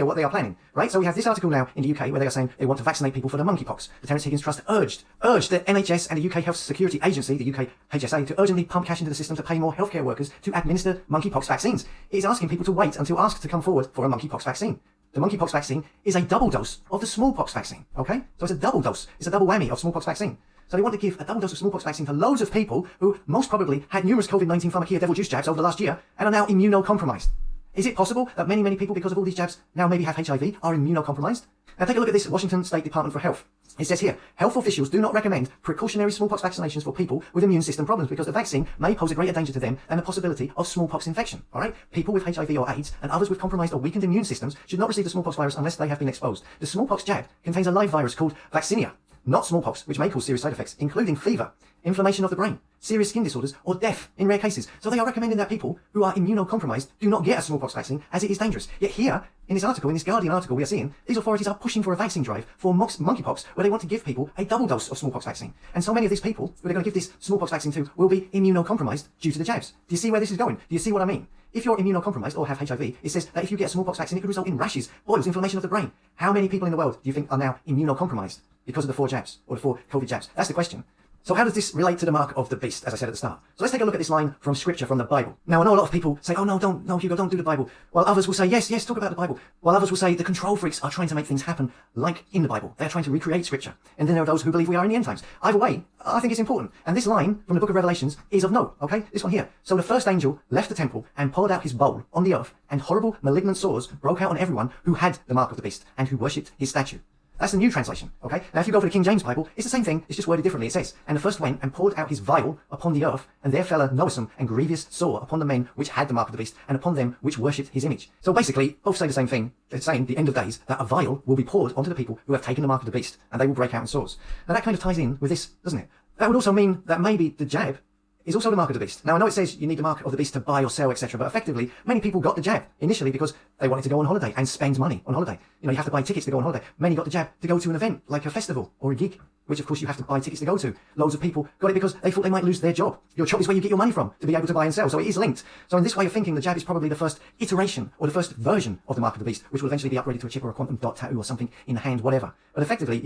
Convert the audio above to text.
what they are planning, right? So we have this article now in the UK where they are saying they want to vaccinate people for the monkeypox. The Terence Higgins Trust urged the NHS and the UK Health Security Agency, the UK HSA, to urgently pump cash into the system to pay more healthcare workers to administer monkeypox vaccines. It is asking people to wait until asked to come forward for a monkeypox vaccine. The monkeypox vaccine is a double dose of the smallpox vaccine, okay? So it's a double dose. It's a double whammy of smallpox vaccine. So they want to give a double dose of smallpox vaccine to loads of people who most probably had numerous COVID-19 pharmacia devil juice jabs over the last year and are now immunocompromised. Is it possible that many people, because of all these jabs, now maybe have HIV, are immunocompromised? Now take a look at this Washington State Department for Health. It says here, health officials do not recommend precautionary smallpox vaccinations for people with immune system problems because the vaccine may pose a greater danger to them than the possibility of smallpox infection. Alright? People with HIV or AIDS and others with compromised or weakened immune systems should not receive the smallpox virus unless they have been exposed. The smallpox jab contains a live virus called vaccinia, not smallpox, which may cause serious side effects, including fever, inflammation of the brain, serious skin disorders, or death in rare cases. So they are recommending that people who are immunocompromised do not get a smallpox vaccine, as it is dangerous. Yet here, in this article, in this Guardian article we are seeing, these authorities are pushing for a vaccine drive for monkeypox, where they want to give people a double dose of smallpox vaccine. And so many of these people who they're going to give this smallpox vaccine to will be immunocompromised due to the jabs. Do you see where this is going? Do you see what I mean? If you're immunocompromised or have HIV, it says that if you get a smallpox vaccine, it could result in rashes, boils, inflammation of the brain. How many people in the world do you think are now immunocompromised because of the 4 jabs, or the 4 COVID jabs? That's the question. So how does this relate to the mark of the beast, as I said at the start? So let's take a look at this line from scripture, from the Bible. Now I know a lot of people say, oh no, Hugo, don't do the Bible. While others will say, yes, talk about the Bible. While others will say the control freaks are trying to make things happen like in the Bible. They're trying to recreate scripture. And then there are those who believe we are in the end times. Either way, I think it's important. And this line from the book of Revelations is of note, okay? This one here. So the first angel left the temple and poured out his bowl on the earth, and horrible malignant sores broke out on everyone who had the mark of the beast and who worshipped his statue. That's the new translation, okay? Now if you go for the King James Bible, it's the same thing, it's just worded differently. It says, and the first went and poured out his vial upon the earth, and there fell a noisome and grievous sore upon the men which had the mark of the beast, and upon them which worshipped his image. So basically, both say the same thing. They're saying, the end of days, that a vial will be poured onto the people who have taken the mark of the beast, and they will break out in sores. Now that kind of ties in with this, doesn't it? That would also mean that maybe the jab is also the mark of the beast. Now I know it says you need the mark of the beast to buy or sell, etc., but effectively many people got the jab initially because they wanted to go on holiday and spend money on holiday. You know, you have to buy tickets to go on holiday. Many got the jab to go to an event like a festival or a gig, which of course you have to buy tickets to go to. Loads of people got it because they thought they might lose their job. Your job is where you get your money from to be able to buy and sell, so it is linked. So in this way of thinking, the jab is probably the first iteration or the first version of the mark of the beast, which will eventually be upgraded to a chip or a quantum dot tattoo or something in the hand, whatever. But effectively